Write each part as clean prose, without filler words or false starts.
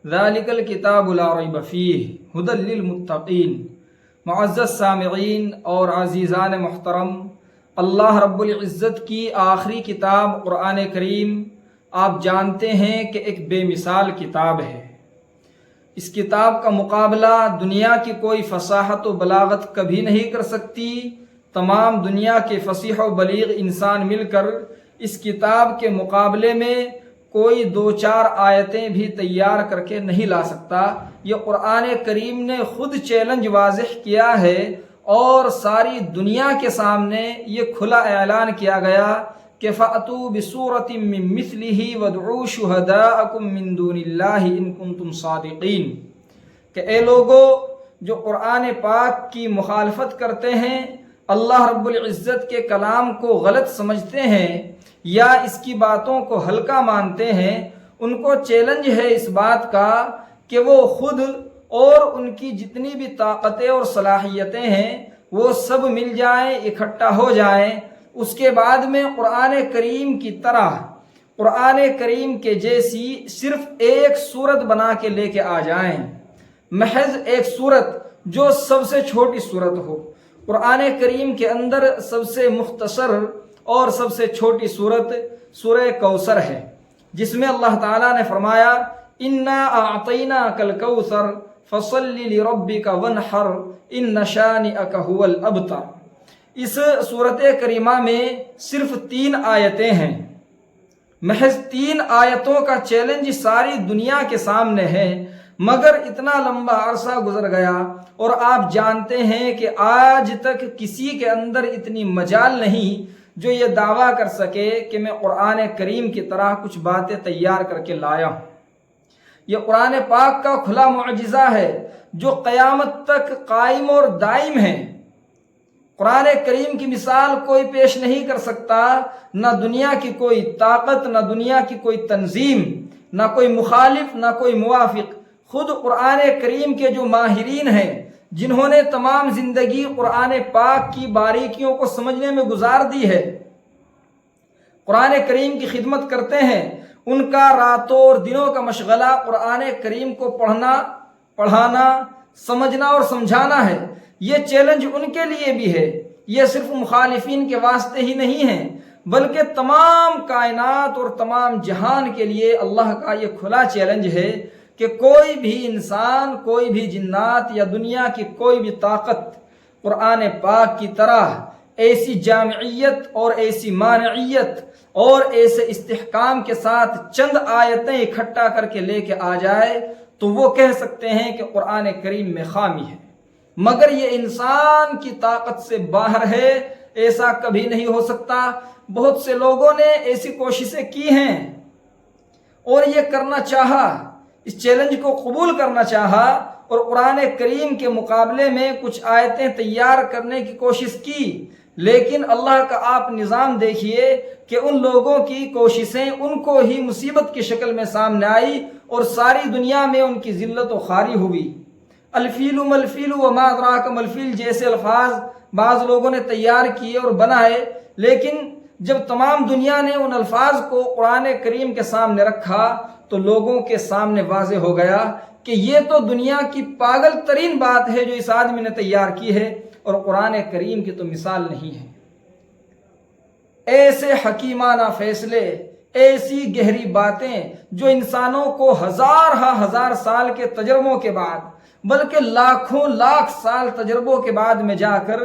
ذالک الکتاب لا ریب فیہ ھدی للمتقین۔ معزز سامعین اور عزیزان محترم، اللہ رب العزت کی آخری کتاب قرآن کریم آپ جانتے ہیں کہ ایک بے مثال کتاب ہے۔ اس کتاب کا مقابلہ دنیا کی کوئی فصاحت و بلاغت کبھی نہیں کر سکتی۔ تمام دنیا کے فصیح و بلیغ انسان مل کر اس کتاب کے مقابلے میں کوئی 2-4 آیتیں بھی تیار کر کے نہیں لا سکتا۔ یہ قرآن کریم نے خود چیلنج واضح کیا ہے اور ساری دنیا کے سامنے یہ کھلا اعلان کیا گیا کہ فَأْتُوا بِسُورَةٍ مِّن مِّثْلِهِ وَادْعُوا شُهَدَاءَكُم مِّن دُونِ اللَّهِ إِن كُنتُمْ صَادِقِينَ کہ اے لوگو جو قرآن پاک کی مخالفت کرتے ہیں، اللہ رب العزت کے کلام کو غلط سمجھتے ہیں یا اس کی باتوں کو ہلکا مانتے ہیں، ان کو چیلنج ہے اس بات کا کہ وہ خود اور ان کی جتنی بھی طاقتیں اور صلاحیتیں ہیں وہ سب مل جائیں، اکٹھا ہو جائیں، اس کے بعد میں قرآن کریم کی طرح قرآن کریم کے جیسی صرف ایک سورت بنا کے لے کے آ جائیں، محض ایک سورت جو سب سے چھوٹی سورت ہو۔ قرآن کریم کے اندر سب سے مختصر اور سب سے چھوٹی سورت سورہ کوثر ہے، جس میں اللہ تعالیٰ نے فرمایا اِنَّا أَعْطَيْنَاكَ الْكَوْثَرَ فَصَلِّ لِرَبِّكَ وَانْحَرْ إِنَّ شَانِئَكَ هُوَ الْأَبْتَرُ۔ اس صورت کریمہ میں صرف 3 آیتیں ہیں، محض 3 آیتوں کا چیلنج ساری دنیا کے سامنے ہے، مگر اتنا لمبا عرصہ گزر گیا اور آپ جانتے ہیں کہ آج تک کسی کے اندر اتنی مجال نہیں جو یہ دعویٰ کر سکے کہ میں قرآن کریم کی طرح کچھ باتیں تیار کر کے لایا ہوں۔ یہ قرآن پاک کا کھلا معجزہ ہے جو قیامت تک قائم اور دائم ہے۔ قرآن کریم کی مثال کوئی پیش نہیں کر سکتا، نہ دنیا کی کوئی طاقت، نہ دنیا کی کوئی تنظیم، نہ کوئی مخالف، نہ کوئی موافق۔ خود قرآن کریم کے جو ماہرین ہیں، جنہوں نے تمام زندگی قرآن پاک کی باریکیوں کو سمجھنے میں گزار دی ہے، قرآن کریم کی خدمت کرتے ہیں، ان کا راتوں اور دنوں کا مشغلہ قرآن کریم کو پڑھانا، سمجھنا اور سمجھانا ہے۔ یہ چیلنج ان کے لیے بھی ہے، یہ صرف مخالفین کے واسطے ہی نہیں ہے بلکہ تمام کائنات اور تمام جہان کے لیے اللہ کا یہ کھلا چیلنج ہے کہ کوئی بھی انسان، کوئی بھی جنات یا دنیا کی کوئی بھی طاقت قرآن پاک کی طرح ایسی جامعیت اور ایسی مانعیت اور ایسے استحکام کے ساتھ چند آیتیں اکٹھا کر کے لے کے آ جائے تو وہ کہہ سکتے ہیں کہ قرآن کریم میں خامی ہے، مگر یہ انسان کی طاقت سے باہر ہے، ایسا کبھی نہیں ہو سکتا۔ بہت سے لوگوں نے ایسی کوششیں کی ہیں اور یہ کرنا چاہا، اس چیلنج کو قبول کرنا چاہا اور قرآن کریم کے مقابلے میں کچھ آیتیں تیار کرنے کی کوشش کی، لیکن اللہ کا آپ نظام دیکھیے کہ ان لوگوں کی کوششیں ان کو ہی مصیبت کی شکل میں سامنے آئی اور ساری دنیا میں ان کی ذلت و خواری ہوئی۔ الفیل ملفیل وما ادراک ملفیل جیسے الفاظ بعض لوگوں نے تیار کیے اور بنائے، لیکن جب تمام دنیا نے ان الفاظ کو قرآن کریم کے سامنے رکھا تو لوگوں کے سامنے واضح ہو گیا کہ یہ تو دنیا کی پاگل ترین بات ہے جو اس آدمی نے تیار کی ہے اور قرآن کریم کی تو مثال نہیں ہے۔ ایسے حکیمانہ فیصلے، ایسی گہری باتیں جو انسانوں کو ہزار سال کے تجربوں کے بعد بلکہ لاکھوں لاکھ سال تجربوں کے بعد میں جا کر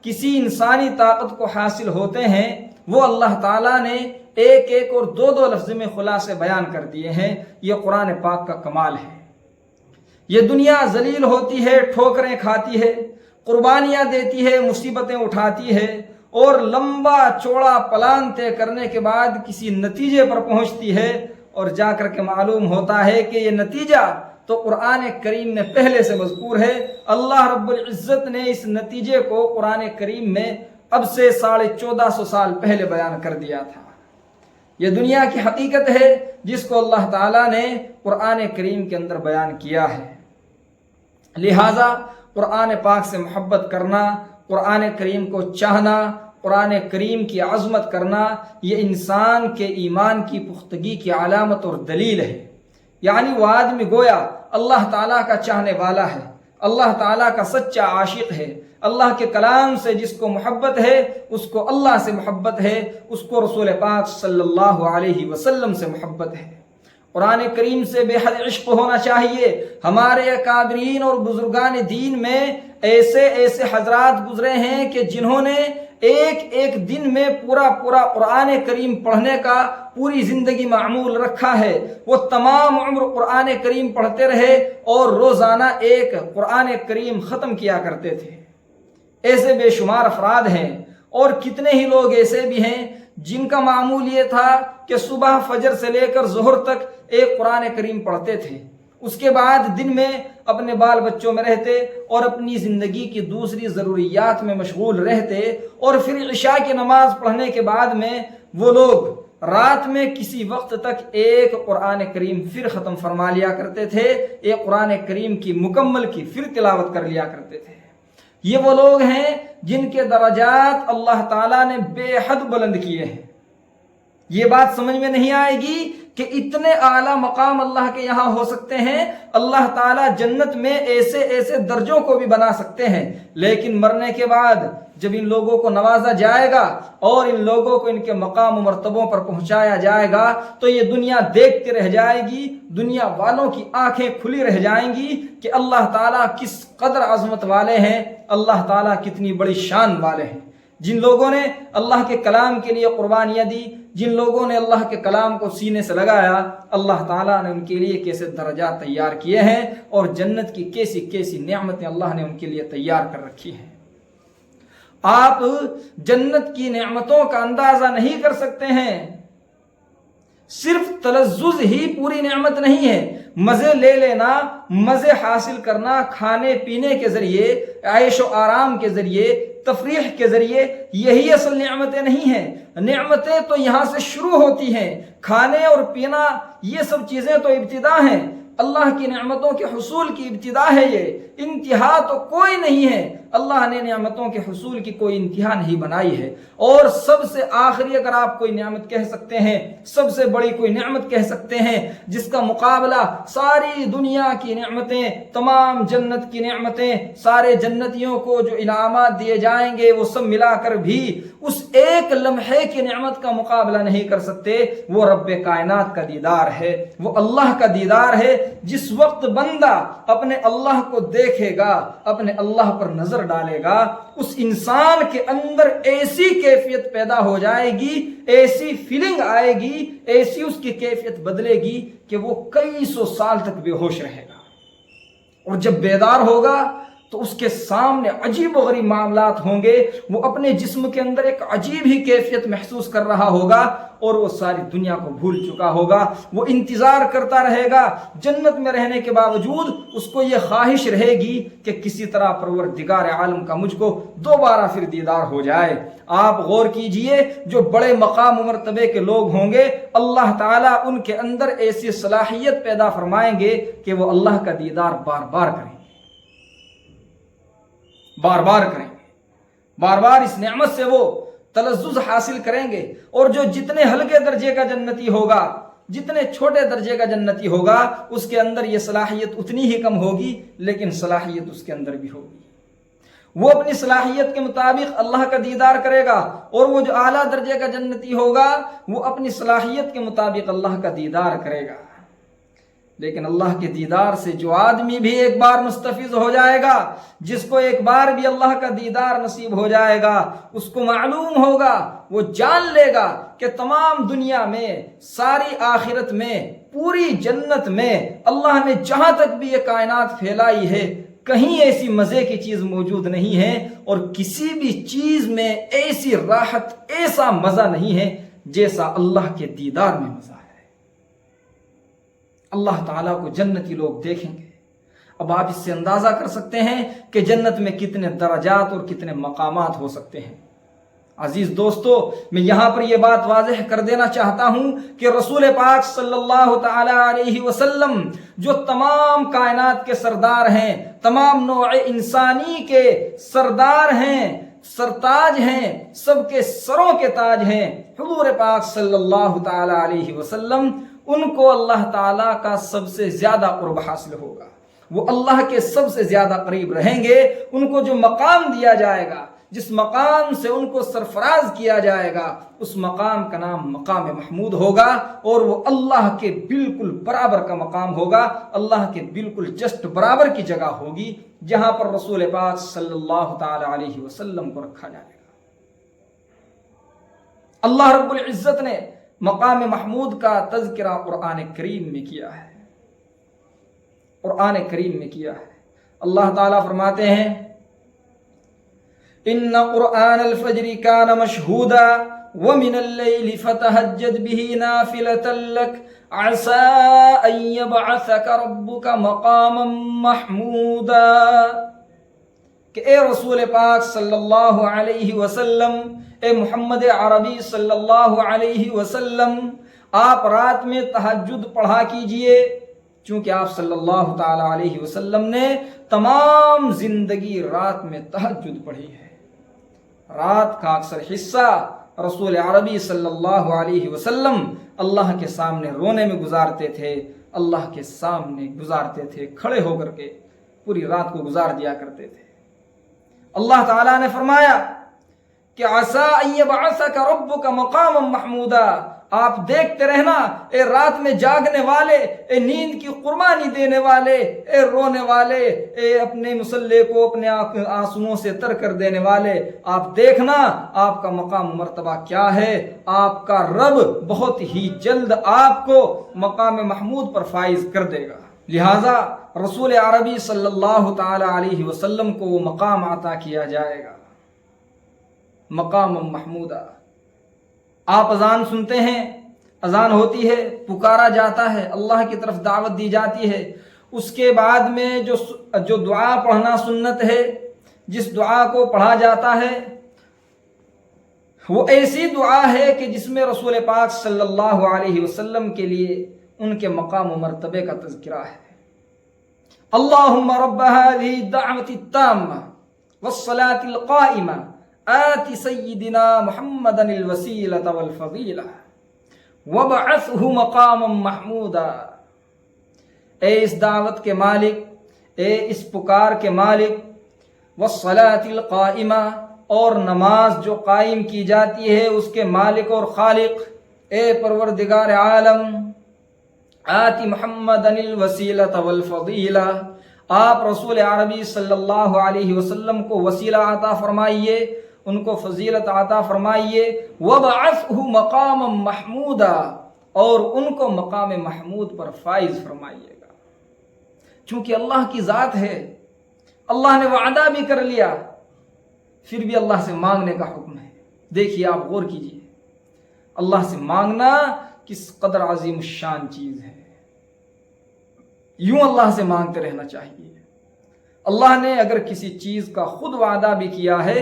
کسی انسانی طاقت کو حاصل ہوتے ہیں، وہ اللہ تعالیٰ نے ایک ایک اور 2 لفظ میں خلاصے بیان کر دیے ہیں۔ یہ قرآن پاک کا کمال ہے۔ یہ دنیا ذلیل ہوتی ہے، ٹھوکریں کھاتی ہے، قربانیاں دیتی ہے، مصیبتیں اٹھاتی ہے اور لمبا چوڑا پلان طے کرنے کے بعد کسی نتیجے پر پہنچتی ہے اور جا کر کے معلوم ہوتا ہے کہ یہ نتیجہ تو قرآن کریم میں پہلے سے مذکور ہے۔ اللہ رب العزت نے اس نتیجے کو قرآن کریم میں اب سے 1450 سال پہلے بیان کر دیا تھا۔ یہ دنیا کی حقیقت ہے جس کو اللہ تعالیٰ نے قرآن کریم کے اندر بیان کیا ہے۔ لہٰذا قرآن پاک سے محبت کرنا، قرآن کریم کو چاہنا، قرآن کریم کی عظمت کرنا، یہ انسان کے ایمان کی پختگی کی علامت اور دلیل ہے۔ یعنی وہ آدمی گویا اللہ تعالیٰ کا چاہنے والا ہے، اللہ تعالیٰ کا سچا عاشق ہے، اللہ کے کلام سے جس کو محبت ہے اس کو اللہ سے محبت ہے، اس کو رسول پاک صلی اللہ علیہ وسلم سے محبت ہے۔ قرآن کریم سے بے حد عشق ہونا چاہیے۔ ہمارے اکابرین اور بزرگان دین میں ایسے ایسے حضرات گزرے ہیں کہ جنہوں نے ایک دن میں پورا قرآن کریم پڑھنے کا پوری زندگی معمول رکھا ہے۔ وہ تمام عمر قرآن کریم پڑھتے رہے اور روزانہ ایک قرآن کریم ختم کیا کرتے تھے۔ ایسے بے شمار افراد ہیں، اور کتنے ہی لوگ ایسے بھی ہیں جن کا معمول یہ تھا کہ صبح فجر سے لے کر ظہر تک ایک قرآن کریم پڑھتے تھے، اس کے بعد دن میں اپنے بال بچوں میں رہتے اور اپنی زندگی کی دوسری ضروریات میں مشغول رہتے، اور پھر عشاء کی نماز پڑھنے کے بعد میں وہ لوگ رات میں کسی وقت تک ایک قرآن کریم پھر ختم فرما لیا کرتے تھے، ایک قرآن کریم کی مکمل کی پھر تلاوت کر لیا کرتے تھے۔ یہ وہ لوگ ہیں جن کے درجات اللہ تعالیٰ نے بے حد بلند کیے ہیں۔ یہ بات سمجھ میں نہیں آئے گی کہ اتنے اعلیٰ مقام اللہ کے یہاں ہو سکتے ہیں۔ اللہ تعالیٰ جنت میں ایسے ایسے درجوں کو بھی بنا سکتے ہیں، لیکن مرنے کے بعد جب ان لوگوں کو نوازا جائے گا اور ان لوگوں کو ان کے مقام و مرتبوں پر پہنچایا جائے گا تو یہ دنیا دیکھتے رہ جائے گی، دنیا والوں کی آنکھیں کھلی رہ جائیں گی کہ اللہ تعالیٰ کس قدر عظمت والے ہیں، اللہ تعالیٰ کتنی بڑی شان والے ہیں۔ جن لوگوں نے اللہ کے کلام کے لیے قربانیاں دی، جن لوگوں نے اللہ کے کلام کو سینے سے لگایا، اللہ تعالیٰ نے ان کے لیے کیسے درجات تیار کیے ہیں، اور جنت کی کیسی کیسی نعمتیں اللہ نے ان کے لیے تیار کر رکھی ہیں۔ آپ جنت کی نعمتوں کا اندازہ نہیں کر سکتے ہیں۔ صرف تلذذ ہی پوری نعمت نہیں ہے، مزے لے لینا، مزے حاصل کرنا کھانے پینے کے ذریعے، عیش و آرام کے ذریعے، تفریح کے ذریعے، یہی اصل نعمتیں نہیں ہیں۔ نعمتیں تو یہاں سے شروع ہوتی ہیں، کھانے اور پینا یہ سب چیزیں تو ابتدا ہیں، اللہ کی نعمتوں کے حصول کی ابتدا ہے، یہ انتہا تو کوئی نہیں ہے۔ اللہ نے نعمتوں کے حصول کی کوئی انتہا نہیں بنائی ہے، اور سب سے آخری اگر آپ کوئی نعمت کہہ سکتے ہیں، سب سے بڑی کوئی نعمت کہہ سکتے ہیں جس کا مقابلہ ساری دنیا کی نعمتیں، تمام جنت کی نعمتیں، سارے جنتیوں کو جو انعامات دیے جائیں گے وہ سب ملا کر بھی اس ایک لمحے کی نعمت کا مقابلہ نہیں کر سکتے، وہ رب کائنات کا دیدار ہے، وہ اللہ کا دیدار ہے۔ جس وقت بندہ اپنے اللہ کو دیکھے گا، اپنے اللہ پر نظر ڈالے گا، اس انسان کے اندر ایسی کیفیت پیدا ہو جائے گی، ایسی فیلنگ آئے گی، ایسی اس کی کیفیت بدلے گی کہ وہ کئی سو سال تک بے ہوش رہے گا، اور جب بیدار ہوگا تو اس کے سامنے عجیب و غریب معاملات ہوں گے، وہ اپنے جسم کے اندر ایک عجیب ہی کیفیت محسوس کر رہا ہوگا، اور وہ ساری دنیا کو بھول چکا ہوگا۔ وہ انتظار کرتا رہے گا، جنت میں رہنے کے باوجود اس کو یہ خواہش رہے گی کہ کسی طرح پروردگار عالم کا مجھ کو دوبارہ پھر دیدار ہو جائے۔ آپ غور کیجئے، جو بڑے مقام و مرتبے کے لوگ ہوں گے، اللہ تعالیٰ ان کے اندر ایسی صلاحیت پیدا فرمائیں گے کہ وہ اللہ کا دیدار بار بار کریں، بار بار کریں گے، بار بار اس نعمت سے وہ تلذذ حاصل کریں گے۔ اور جو جتنے ہلکے درجے کا جنتی ہوگا، جتنے چھوٹے درجے کا جنتی ہوگا، اس کے اندر یہ صلاحیت اتنی ہی کم ہوگی، لیکن صلاحیت اس کے اندر بھی ہوگی۔ وہ اپنی صلاحیت کے مطابق اللہ کا دیدار کرے گا، اور وہ جو اعلیٰ درجے کا جنتی ہوگا وہ اپنی صلاحیت کے مطابق اللہ کا دیدار کرے گا۔ لیکن اللہ کے دیدار سے جو آدمی بھی ایک بار مستفیض ہو جائے گا، جس کو ایک بار بھی اللہ کا دیدار نصیب ہو جائے گا، اس کو معلوم ہوگا، وہ جان لے گا کہ تمام دنیا میں، ساری آخرت میں، پوری جنت میں اللہ نے جہاں تک بھی یہ کائنات پھیلائی ہے، کہیں ایسی مزے کی چیز موجود نہیں ہے، اور کسی بھی چیز میں ایسی راحت، ایسا مزہ نہیں ہے جیسا اللہ کے دیدار میں مزہ ہے۔ اللہ تعالیٰ کو جنتی لوگ دیکھیں گے۔ اب آپ اس سے اندازہ کر سکتے ہیں کہ جنت میں کتنے درجات اور کتنے مقامات ہو سکتے ہیں۔ عزیز دوستو، میں یہاں پر یہ بات واضح کر دینا چاہتا ہوں کہ رسول پاک صلی اللہ تعالی علیہ وسلم جو تمام کائنات کے سردار ہیں، تمام نوع انسانی کے سردار ہیں، سرتاج ہیں، سب کے سروں کے تاج ہیں، حضور پاک صلی اللہ تعالی علیہ وسلم ان کو اللہ تعالیٰ کا سب سے زیادہ قرب حاصل ہوگا، وہ اللہ کے سب سے زیادہ قریب رہیں گے۔ ان کو جو مقام دیا جائے گا، جس مقام سے ان کو سرفراز کیا جائے گا، اس مقام کا نام مقام محمود ہوگا، اور وہ اللہ کے بالکل برابر کا مقام ہوگا، اللہ کے بالکل جسٹ برابر کی جگہ ہوگی، جہاں پر رسول پاک صلی اللہ تعالی علیہ وسلم کو رکھا جائے گا۔ اللہ رب العزت نے مقام محمود کا تذکرہ قرآن کریم میں کیا ہے، قرآن کریم میں کیا ہے۔ اللہ تعالیٰ فرماتے ہیں ان قرآن الفجر کان مشہودا ومن اللیل فتہجد بہ نافلۃ لک عسى ان یبعثک ربک مقاما محمودا، کہ اے رسول پاک صلی اللہ علیہ وسلم، اے محمد عربی صلی اللہ علیہ وسلم، آپ رات میں تہجد پڑھا کیجئے، چونکہ آپ صلی اللہ تعالی علیہ وسلم نے تمام زندگی رات میں تہجد پڑھی ہے۔ رات کا اکثر حصہ رسول عربی صلی اللہ علیہ وسلم اللہ کے سامنے رونے میں گزارتے تھے، اللہ کے سامنے گزارتے تھے، کھڑے ہو کر کے پوری رات کو گزار دیا کرتے تھے۔ اللہ تعالیٰ نے فرمایا کہ عسیٰ ان یبعثک ربک مقاما محمودا، آپ دیکھتے رہنا اے رات میں جاگنے والے، اے نیند کی قربانی دینے والے، اے رونے والے، اے اپنے مصلے کو اپنے آنسوؤں سے تر کر دینے والے، آپ دیکھنا آپ کا مقام مرتبہ کیا ہے، آپ کا رب بہت ہی جلد آپ کو مقام محمود پر فائز کر دے گا۔ لہٰذا رسول عربی صلی اللہ تعالی علیہ وسلم کو وہ مقام عطا کیا جائے گا، مقام محمودہ۔ آپ اذان سنتے ہیں، اذان ہوتی ہے، پکارا جاتا ہے، اللہ کی طرف دعوت دی جاتی ہے، اس کے بعد میں جو دعا پڑھنا سنت ہے، جس دعا کو پڑھا جاتا ہے وہ ایسی دعا ہے کہ جس میں رسول پاک صلی اللہ علیہ وسلم کے لیے ان کے مقام و مرتبے کا تذکرہ ہے۔ اللہم رب هذه الدعوة التامة والصلاة القائمة آت سیدنا محمد الوسیلة والفضیلہ وابعثہ مقاما محمودا، اے اس دعوت کے مالک، اے اس پکار کے مالک، والصلاة القائمہ، اور نماز جو قائم کی جاتی ہے اس کے مالک اور خالق، اے پروردگار عالم، آت محمد الوسیلۃ والفضیلہ، آپ رسول عربی صلی اللہ علیہ وسلم کو وسیلہ عطا فرمائیے، ان کو فضیلت عطا فرمائیے، وابعثہ مقاما محمودا، اور ان کو مقام محمود پر فائز فرمائیے گا۔ چونکہ اللہ کی ذات ہے، اللہ نے وعدہ بھی کر لیا، پھر بھی اللہ سے مانگنے کا حکم ہے۔ دیکھیے آپ غور کیجیے، اللہ سے مانگنا کس قدر عظیم الشان چیز ہے۔ یوں اللہ سے مانگتے رہنا چاہیے۔ اللہ نے اگر کسی چیز کا خود وعدہ بھی کیا ہے،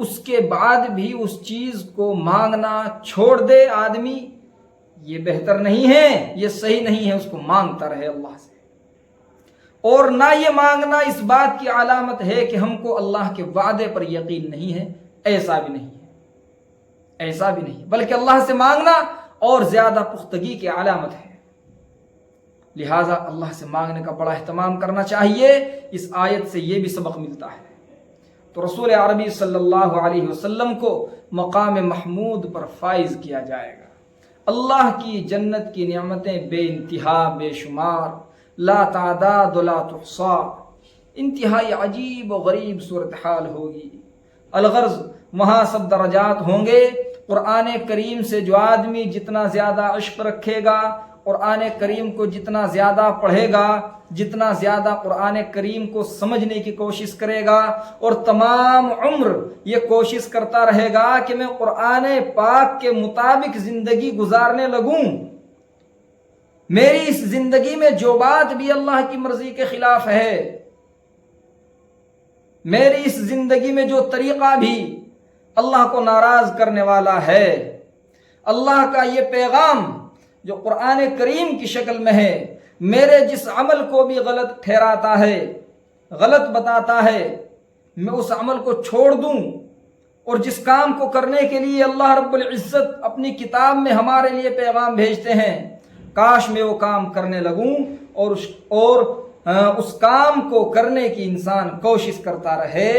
اس کے بعد بھی اس چیز کو مانگنا چھوڑ دے آدمی، یہ بہتر نہیں ہے، یہ صحیح نہیں ہے، اس کو مانگتا رہے اللہ سے۔ اور نہ یہ مانگنا اس بات کی علامت ہے کہ ہم کو اللہ کے وعدے پر یقین نہیں ہے، ایسا بھی نہیں ہے، ایسا بھی نہیں، بلکہ اللہ سے مانگنا اور زیادہ پختگی کی علامت ہے۔ لہٰذا اللہ سے مانگنے کا بڑا اہتمام کرنا چاہیے۔ اس آیت سے یہ بھی سبق ملتا ہے۔ تو رسول عربی صلی اللہ علیہ وسلم کو مقام محمود پر فائز کیا جائے گا۔ اللہ کی جنت کی نعمتیں بے انتہا، بے شمار، لا تعداد لا تحصا، انتہائی عجیب و غریب صورتحال ہوگی۔ الغرض وہاں سب درجات ہوں گے۔ قرآن کریم سے جو آدمی جتنا زیادہ عشق رکھے گا، قرآن کریم کو جتنا زیادہ پڑھے گا، جتنا زیادہ قرآن کریم کو سمجھنے کی کوشش کرے گا، اور تمام عمر یہ کوشش کرتا رہے گا کہ میں قرآن پاک کے مطابق زندگی گزارنے لگوں، میری اس زندگی میں جو بات بھی اللہ کی مرضی کے خلاف ہے، میری اس زندگی میں جو طریقہ بھی اللہ کو ناراض کرنے والا ہے، اللہ کا یہ پیغام جو قرآن کریم کی شکل میں ہے، میرے جس عمل کو بھی غلط ٹھہراتا ہے، غلط بتاتا ہے، میں اس عمل کو چھوڑ دوں، اور جس کام کو کرنے کے لیے اللہ رب العزت اپنی کتاب میں ہمارے لیے پیغام بھیجتے ہیں، کاش میں وہ کام کرنے لگوں اور اس کام کو کرنے کی انسان کوشش کرتا رہے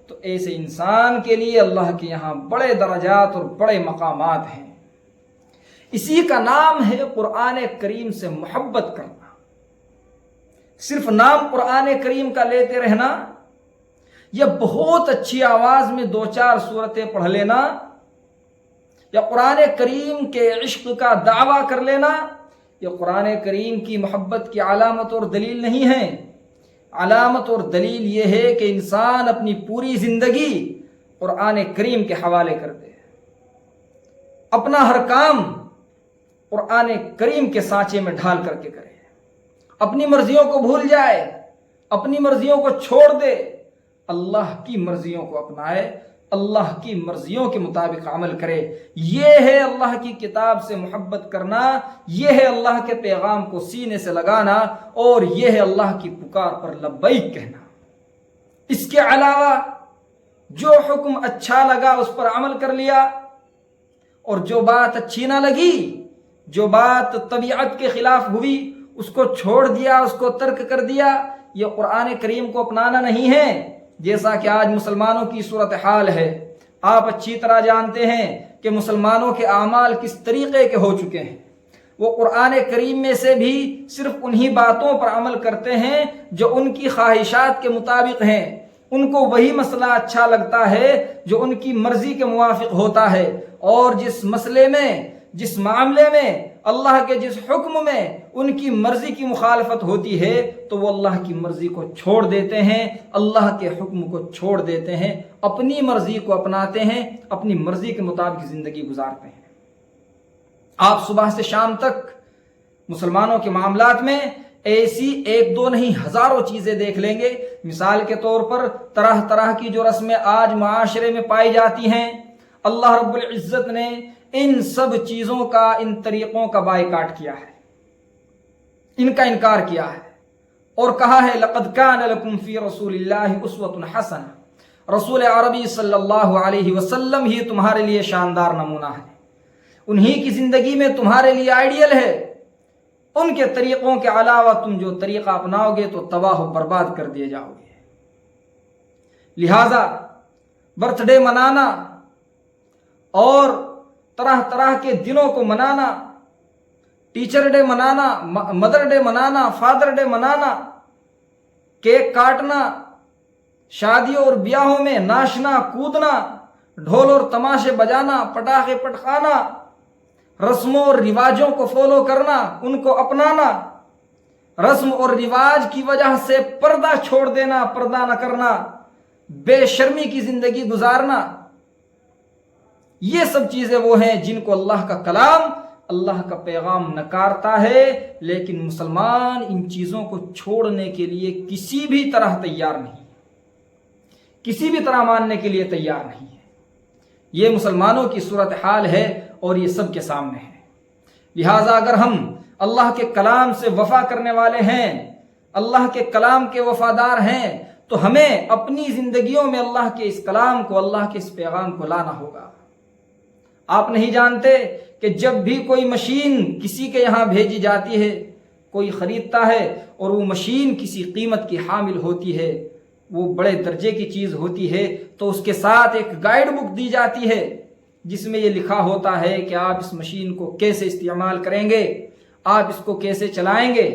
تو ایسے انسان کے لیے اللہ کے یہاں بڑے درجات اور بڑے مقامات ہیں۔ اسی کا نام ہے قرآن کریم سے محبت کرنا۔ صرف نام قرآن کریم کا لیتے رہنا یا بہت اچھی آواز میں 2-4 سورتیں پڑھ لینا یا قرآن کریم کے عشق کا دعویٰ کر لینا یہ قرآن کریم کی محبت کی علامت اور دلیل نہیں ہے۔ علامت اور دلیل یہ ہے کہ انسان اپنی پوری زندگی قرآن کریم کے حوالے کر دے، اپنا ہر کام قرآن کریم کے سانچے میں ڈھال کر کے کرے، اپنی مرضیوں کو بھول جائے، اپنی مرضیوں کو چھوڑ دے، اللہ کی مرضیوں کو اپنائے، اللہ کی مرضیوں کے مطابق عمل کرے۔ یہ ہے اللہ کی کتاب سے محبت کرنا، یہ ہے اللہ کے پیغام کو سینے سے لگانا، اور یہ ہے اللہ کی پکار پر لبیک کہنا۔ اس کے علاوہ جو حکم اچھا لگا اس پر عمل کر لیا، اور جو بات اچھی نہ لگی، جو بات طبیعت کے خلاف ہوئی، اس کو چھوڑ دیا، اس کو ترک کر دیا، یہ قرآن کریم کو اپنانا نہیں ہے۔ جیسا کہ آج مسلمانوں کی صورتحال ہے، آپ اچھی طرح جانتے ہیں کہ مسلمانوں کے اعمال کس طریقے کے ہو چکے ہیں۔ وہ قرآن کریم میں سے بھی صرف انہی باتوں پر عمل کرتے ہیں جو ان کی خواہشات کے مطابق ہیں، ان کو وہی مسئلہ اچھا لگتا ہے جو ان کی مرضی کے موافق ہوتا ہے، اور جس مسئلے میں، جس معاملے میں، اللہ کے جس حکم میں ان کی مرضی کی مخالفت ہوتی ہے تو وہ اللہ کی مرضی کو چھوڑ دیتے ہیں، اللہ کے حکم کو چھوڑ دیتے ہیں، اپنی مرضی کو اپناتے ہیں، اپنی مرضی کے مطابق زندگی گزارتے ہیں۔ آپ صبح سے شام تک مسلمانوں کے معاملات میں ایسی 1-2 نہیں ہزاروں چیزیں دیکھ لیں گے۔ مثال کے طور پر طرح طرح کی جو رسمیں آج معاشرے میں پائی جاتی ہیں، اللہ رب العزت نے ان سب چیزوں کا، ان طریقوں کا بائیکاٹ کیا ہے، ان کا انکار کیا ہے، اور کہا ہے لَقَدْ كَانَ لَكُمْ فِي رَسُولِ اللَّهِ أُسْوَةٌ حَسَنَةٌ۔ رسول عربی صلی اللہ علیہ وسلم ہی تمہارے لیے شاندار نمونہ ہے، انہی کی زندگی میں تمہارے لیے آئیڈیل ہے۔ ان کے طریقوں کے علاوہ تم جو طریقہ اپناؤ گے تو تباہ و برباد کر دیے جاؤ گے۔ لہذا برتھ ڈے منانا اور طرح طرح کے دنوں کو منانا، ٹیچر ڈے منانا، مدر ڈے منانا، فادر ڈے منانا، کیک کاٹنا، شادیوں اور بیاہوں میں ناچنا کودنا، ڈھول اور تماشے بجانا، پٹاخے پٹخانا، رسموں اور رواجوں کو فالو کرنا، ان کو اپنانا، رسم اور رواج کی وجہ سے پردہ چھوڑ دینا، پردہ نہ کرنا، بے شرمی کی زندگی گزارنا، یہ سب چیزیں وہ ہیں جن کو اللہ کا کلام، اللہ کا پیغام نکارتا ہے، لیکن مسلمان ان چیزوں کو چھوڑنے کے لیے کسی بھی طرح تیار نہیں، کسی بھی طرح ماننے کے لیے تیار نہیں ہے۔ یہ مسلمانوں کی صورتحال ہے اور یہ سب کے سامنے ہے۔ لہٰذا اگر ہم اللہ کے کلام سے وفا کرنے والے ہیں، اللہ کے کلام کے وفادار ہیں، تو ہمیں اپنی زندگیوں میں اللہ کے اس کلام کو، اللہ کے اس پیغام کو لانا ہوگا۔ آپ نہیں جانتے کہ جب بھی کوئی مشین کسی کے یہاں بھیجی جاتی ہے، کوئی خریدتا ہے اور وہ مشین کسی قیمت کی حامل ہوتی ہے، وہ بڑے درجے کی چیز ہوتی ہے، تو اس کے ساتھ ایک گائیڈ بک دی جاتی ہے جس میں یہ لکھا ہوتا ہے کہ آپ اس مشین کو کیسے استعمال کریں گے، آپ اس کو کیسے چلائیں گے،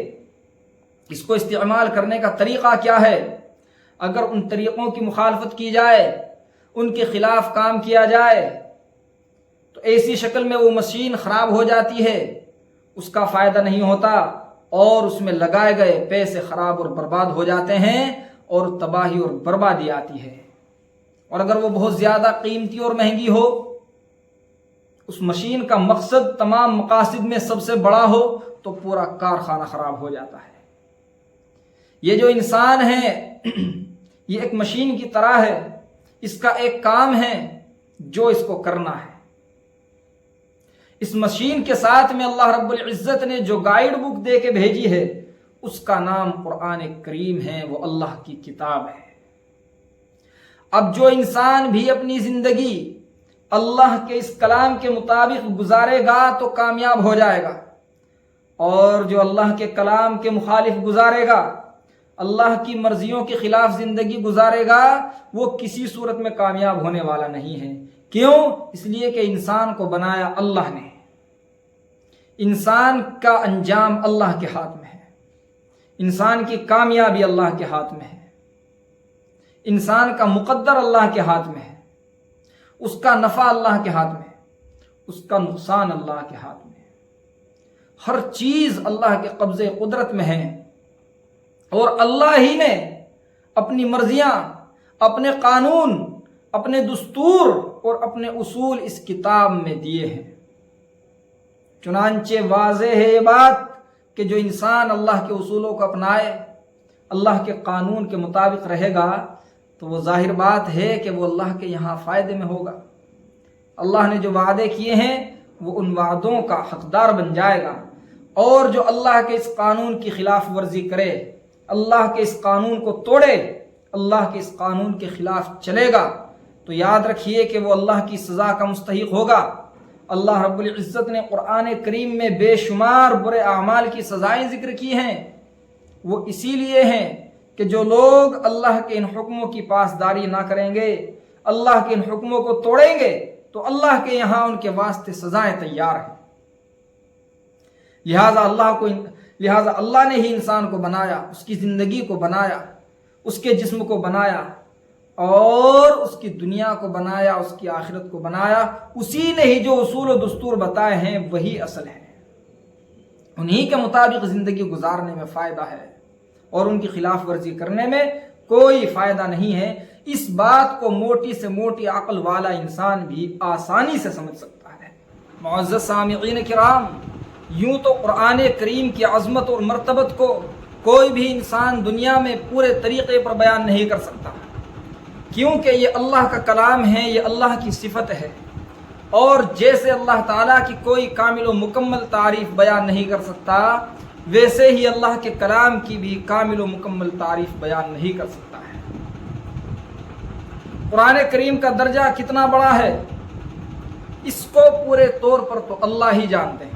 اس کو استعمال کرنے کا طریقہ کیا ہے۔ اگر ان طریقوں کی مخالفت کی جائے، ان کے خلاف کام کیا جائے تو ایسی شکل میں وہ مشین خراب ہو جاتی ہے، اس کا فائدہ نہیں ہوتا، اور اس میں لگائے گئے پیسے خراب اور برباد ہو جاتے ہیں، اور تباہی اور بربادی آتی ہے۔ اور اگر وہ بہت زیادہ قیمتی اور مہنگی ہو، اس مشین کا مقصد تمام مقاصد میں سب سے بڑا ہو، تو پورا کارخانہ خراب ہو جاتا ہے۔ یہ جو انسان ہے یہ ایک مشین کی طرح ہے، اس کا ایک کام ہے جو اس کو کرنا ہے۔ اس مشین کے ساتھ میں اللہ رب العزت نے جو گائیڈ بک دے کے بھیجی ہے، اس کا نام قرآن کریم ہے، وہ اللہ کی کتاب ہے۔ اب جو انسان بھی اپنی زندگی اللہ کے اس کلام کے مطابق گزارے گا تو کامیاب ہو جائے گا، اور جو اللہ کے کلام کے مخالف گزارے گا، اللہ کی مرضیوں کے خلاف زندگی گزارے گا، وہ کسی صورت میں کامیاب ہونے والا نہیں ہے۔ کیوں؟ اس لیے کہ انسان کو بنایا اللہ نے، انسان کا انجام اللہ کے ہاتھ میں ہے، انسان کی کامیابی اللہ کے ہاتھ میں ہے، انسان کا مقدر اللہ کے ہاتھ میں ہے، اس کا نفع اللہ کے ہاتھ میں ہے، اس کا نقصان اللہ کے ہاتھ میں ہے۔ ہر چیز اللہ کے قبضے قدرت میں ہے، اور اللہ ہی نے اپنی مرضیاں، اپنے قانون، اپنے دستور اور اپنے اصول اس کتاب میں دیے ہیں۔ چنانچہ واضح ہے یہ بات کہ جو انسان اللہ کے اصولوں کو اپنائے، اللہ کے قانون کے مطابق رہے گا، تو وہ ظاہر بات ہے کہ وہ اللہ کے یہاں فائدے میں ہوگا۔ اللہ نے جو وعدے کیے ہیں وہ ان وعدوں کا حقدار بن جائے گا، اور جو اللہ کے اس قانون کی خلاف ورزی کرے، اللہ کے اس قانون کو توڑے، اللہ کے اس قانون کے خلاف چلے گا، تو یاد رکھیے کہ وہ اللہ کی سزا کا مستحق ہوگا۔ اللہ رب العزت نے قرآن کریم میں بے شمار برے اعمال کی سزائیں ذکر کی ہیں، وہ اسی لیے ہیں کہ جو لوگ اللہ کے ان حکموں کی پاسداری نہ کریں گے، اللہ کے ان حکموں کو توڑیں گے، تو اللہ کے یہاں ان کے واسطے سزائیں تیار ہیں۔ لہذا اللہ نے ہی انسان کو بنایا، اس کی زندگی کو بنایا، اس کے جسم کو بنایا، اور اس کی دنیا کو بنایا، اس کی آخرت کو بنایا۔ اسی نے ہی جو اصول و دستور بتائے ہیں وہی اصل ہے، انہی کے مطابق زندگی گزارنے میں فائدہ ہے، اور ان کی خلاف ورزی کرنے میں کوئی فائدہ نہیں ہے۔ اس بات کو موٹی سے موٹی عقل والا انسان بھی آسانی سے سمجھ سکتا ہے۔ معزز سامعین کرام، یوں تو قرآن کریم کی عظمت اور مرتبت کو کوئی بھی انسان دنیا میں پورے طریقے پر بیان نہیں کر سکتا، کیونکہ یہ اللہ کا کلام ہے، یہ اللہ کی صفت ہے، اور جیسے اللہ تعالیٰ کی کوئی کامل و مکمل تعریف بیان نہیں کر سکتا، ویسے ہی اللہ کے کلام کی بھی کامل و مکمل تعریف بیان نہیں کر سکتا ہے۔ قرآن کریم کا درجہ کتنا بڑا ہے، اس کو پورے طور پر تو اللہ ہی جانتے ہیں،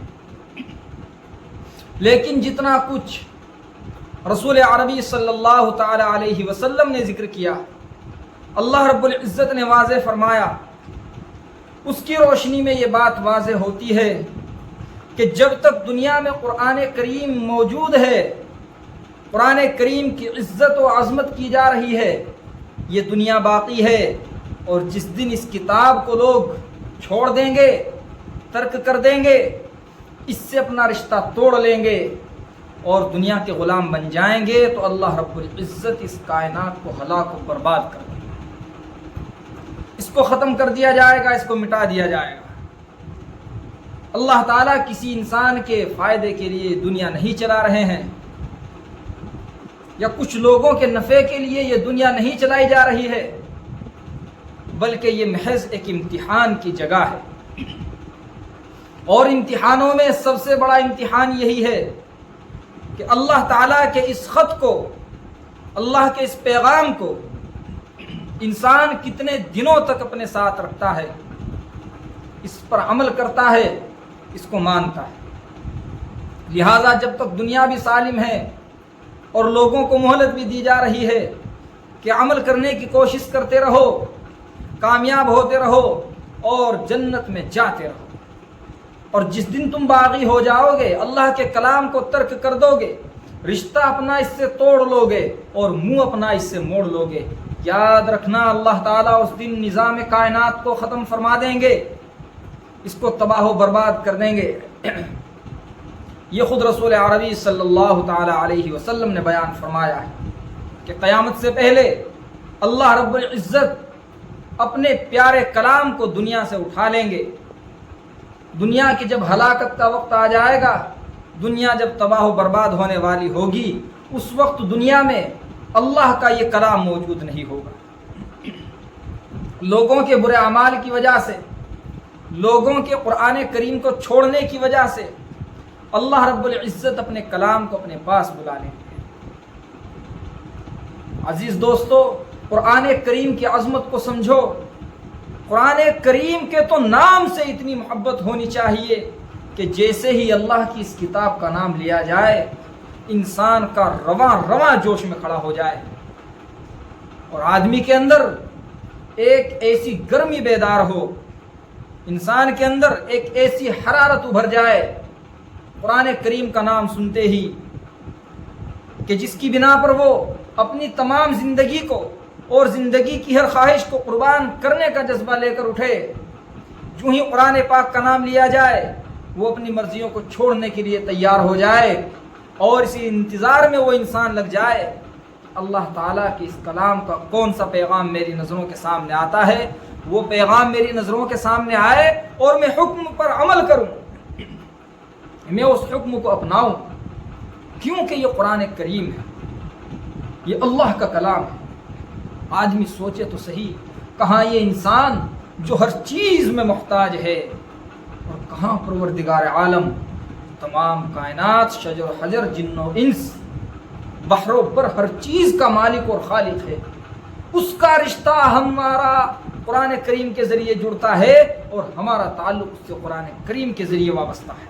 لیکن جتنا کچھ رسول عربی صلی اللہ تعالی علیہ وسلم نے ذکر کیا، اللہ رب العزت نے واضح فرمایا، اس کی روشنی میں یہ بات واضح ہوتی ہے کہ جب تک دنیا میں قرآن کریم موجود ہے، قرآن کریم کی عزت و عظمت کی جا رہی ہے، یہ دنیا باقی ہے، اور جس دن اس کتاب کو لوگ چھوڑ دیں گے، ترک کر دیں گے، اس سے اپنا رشتہ توڑ لیں گے اور دنیا کے غلام بن جائیں گے، تو اللہ رب العزت اس کائنات کو ہلاک و برباد کر دے گا، اس کو ختم کر دیا جائے گا، اس کو مٹا دیا جائے گا۔ اللہ تعالیٰ کسی انسان کے فائدے کے لیے دنیا نہیں چلا رہے ہیں، یا کچھ لوگوں کے نفع کے لیے یہ دنیا نہیں چلائی جا رہی ہے، بلکہ یہ محض ایک امتحان کی جگہ ہے، اور امتحانوں میں سب سے بڑا امتحان یہی ہے کہ اللہ تعالیٰ کے اس خط کو، اللہ کے اس پیغام کو انسان کتنے دنوں تک اپنے ساتھ رکھتا ہے، اس پر عمل کرتا ہے، اس کو مانتا ہے۔ لہٰذا جب تک دنیا بھی سالم ہے اور لوگوں کو مہلت بھی دی جا رہی ہے کہ عمل کرنے کی کوشش کرتے رہو، کامیاب ہوتے رہو اور جنت میں جاتے رہو، اور جس دن تم باغی ہو جاؤ گے، اللہ کے کلام کو ترک کر دو گے، رشتہ اپنا اس سے توڑ لو گے اور منہ اپنا اس سے موڑ لو گے، یاد رکھنا اللہ تعالیٰ اس دن نظام کائنات کو ختم فرما دیں گے، اس کو تباہ و برباد کر دیں گے۔ یہ خود رسول عربی صلی اللہ تعالی علیہ وسلم نے بیان فرمایا ہے کہ قیامت سے پہلے اللہ رب العزت اپنے پیارے کلام کو دنیا سے اٹھا لیں گے۔ دنیا کی جب ہلاکت کا وقت آ جائے گا، دنیا جب تباہ و برباد ہونے والی ہوگی، اس وقت دنیا میں اللہ کا یہ کلام موجود نہیں ہوگا۔ لوگوں کے برے اعمال کی وجہ سے، لوگوں کے قرآن کریم کو چھوڑنے کی وجہ سے اللہ رب العزت اپنے کلام کو اپنے پاس بلا لیں گے۔ عزیز دوستو، قرآن کریم کی عظمت کو سمجھو۔ قرآن کریم کے تو نام سے اتنی محبت ہونی چاہیے کہ جیسے ہی اللہ کی اس کتاب کا نام لیا جائے انسان کا رواں رواں جوش میں کھڑا ہو جائے اور آدمی کے اندر ایک ایسی گرمی بیدار ہو، انسان کے اندر ایک ایسی حرارت ابھر جائے قرآن کریم کا نام سنتے ہی کہ جس کی بنا پر وہ اپنی تمام زندگی کو اور زندگی کی ہر خواہش کو قربان کرنے کا جذبہ لے کر اٹھے۔ جو ہی قرآن پاک کا نام لیا جائے وہ اپنی مرضیوں کو چھوڑنے کے لیے تیار ہو جائے اور اسی انتظار میں وہ انسان لگ جائے اللہ تعالیٰ کے اس کلام کا کون سا پیغام میری نظروں کے سامنے آتا ہے، وہ پیغام میری نظروں کے سامنے آئے اور میں حکم پر عمل کروں، میں اس حکم کو اپناؤں، کیونکہ یہ قرآن کریم ہے، یہ اللہ کا کلام ہے۔ آدمی سوچے تو صحیح، کہاں یہ انسان جو ہر چیز میں محتاج ہے اور کہاں پروردگار عالم تمام کائنات شجر و حجر جن و انس بحر و بر ہر چیز کا مالک اور خالق ہے، اس کا رشتہ ہمارا قرآن کریم کے ذریعے جڑتا ہے اور ہمارا تعلق اس سے قرآن کریم کے ذریعے وابستہ ہے۔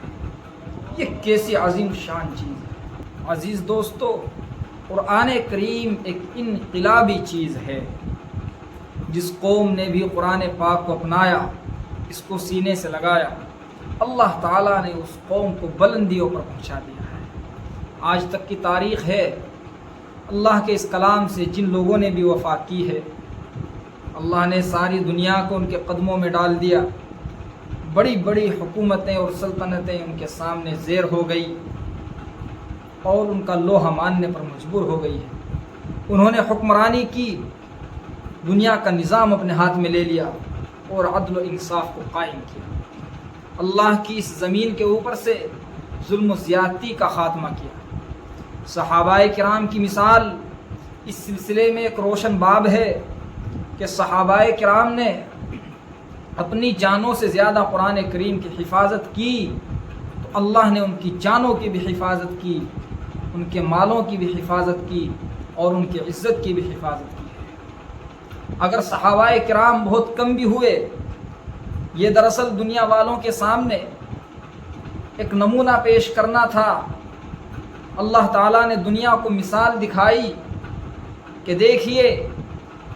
یہ کیسی عظیم شان چیز ہے۔ عزیز دوستو، قرآن کریم ایک انقلابی چیز ہے۔ جس قوم نے بھی قرآن پاک کو اپنایا، اس کو سینے سے لگایا، اللہ تعالیٰ نے اس قوم کو بلندیوں پر پہنچا دیا ہے۔ آج تک کی تاریخ ہے اللہ کے اس کلام سے جن لوگوں نے بھی وفا کی ہے، اللہ نے ساری دنیا کو ان کے قدموں میں ڈال دیا، بڑی بڑی حکومتیں اور سلطنتیں ان کے سامنے زیر ہو گئی اور ان کا لوہا ماننے پر مجبور ہو گئی ہے۔ انہوں نے حکمرانی کی، دنیا کا نظام اپنے ہاتھ میں لے لیا اور عدل و انصاف کو قائم کیا، اللہ کی اس زمین کے اوپر سے ظلم و زیادتی کا خاتمہ کیا۔ صحابہ کرام کی مثال اس سلسلے میں ایک روشن باب ہے کہ صحابہ کرام نے اپنی جانوں سے زیادہ قرآن کریم کی حفاظت کی تو اللہ نے ان کی جانوں کی بھی حفاظت کی، ان کے مالوں کی بھی حفاظت کی اور ان کی عزت کی بھی حفاظت کی ہے۔ اگر صحابہ کرام بہت کم بھی ہوئے، یہ دراصل دنیا والوں کے سامنے ایک نمونہ پیش کرنا تھا۔ اللہ تعالیٰ نے دنیا کو مثال دکھائی کہ دیکھیے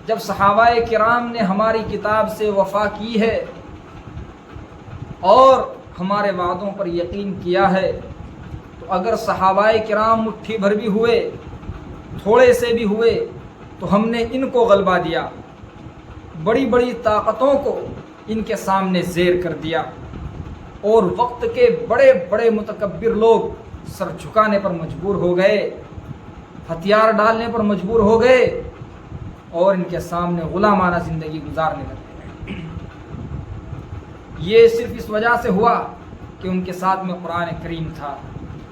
جب صحابہ کرام نے ہماری کتاب سے وفا کی ہے اور ہمارے وعدوں پر یقین کیا ہے، تو اگر صحابہ کرام مٹھی بھر بھی ہوئے، تھوڑے سے بھی ہوئے، تو ہم نے ان کو غلبہ دیا، بڑی بڑی طاقتوں کو ان کے سامنے زیر کر دیا اور وقت کے بڑے بڑے متکبر لوگ سر جھکانے پر مجبور ہو گئے، ہتھیار ڈالنے پر مجبور ہو گئے اور ان کے سامنے غلامانہ زندگی گزارنے لگے۔ یہ صرف اس وجہ سے ہوا کہ ان کے ساتھ میں قرآن کریم تھا،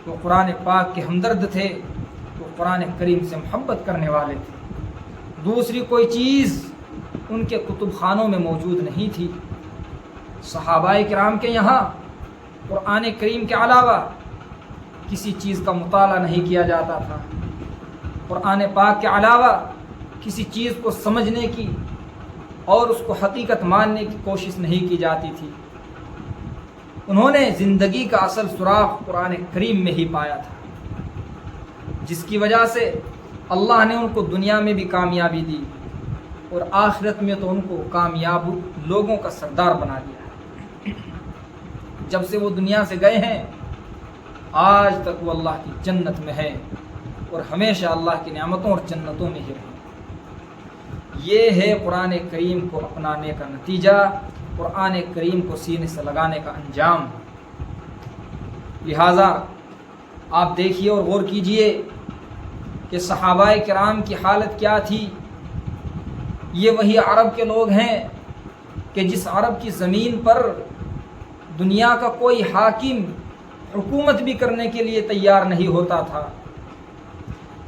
وہ قرآن پاک کے ہمدرد تھے، وہ قرآن کریم سے محبت کرنے والے تھے۔ دوسری کوئی چیز ان کے کتب خانوں میں موجود نہیں تھی۔ صحابہ کرام کے یہاں قرآن کریم کے علاوہ کسی چیز کا مطالعہ نہیں کیا جاتا تھا، قرآن پاک کے علاوہ کسی چیز کو سمجھنے کی اور اس کو حقیقت ماننے کی کوشش نہیں کی جاتی تھی۔ انہوں نے زندگی کا اصل سراغ قرآن کریم میں ہی پایا تھا، جس کی وجہ سے اللہ نے ان کو دنیا میں بھی کامیابی دی اور آخرت میں تو ان کو کامیاب لوگوں کا سردار بنا دیا۔ جب سے وہ دنیا سے گئے ہیں آج تک وہ اللہ کی جنت میں ہے اور ہمیشہ اللہ کی نعمتوں اور جنتوں میں ہی رہے۔ یہ ہے قرآن کریم کو اپنانے کا نتیجہ، قرآن کریم کو سینے سے لگانے کا انجام۔ لہٰذا آپ دیکھیے اور غور کیجئے کہ صحابہ کرام کی حالت کیا تھی۔ یہ وہی عرب کے لوگ ہیں کہ جس عرب کی زمین پر دنیا کا کوئی حاکم حکومت بھی کرنے کے لیے تیار نہیں ہوتا تھا۔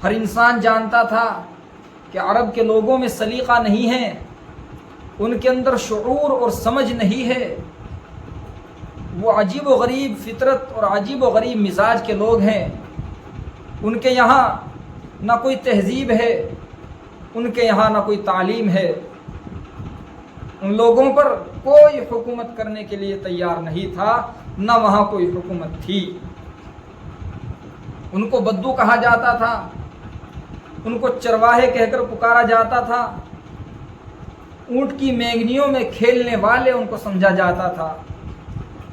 ہر انسان جانتا تھا کہ عرب کے لوگوں میں سلیقہ نہیں ہے، ان کے اندر شعور اور سمجھ نہیں ہے، وہ عجیب و غریب فطرت اور عجیب و غریب مزاج کے لوگ ہیں۔ ان کے یہاں نہ کوئی تہذیب ہے، ان کے یہاں نہ کوئی تعلیم ہے، ان لوگوں پر کوئی حکومت کرنے کے لیے تیار نہیں تھا، نہ وہاں کوئی حکومت تھی۔ ان کو بدو کہا جاتا تھا، ان کو چرواہے کہہ کر پکارا جاتا تھا، اونٹ کی مینگنیوں میں کھیلنے والے ان کو سمجھا جاتا تھا،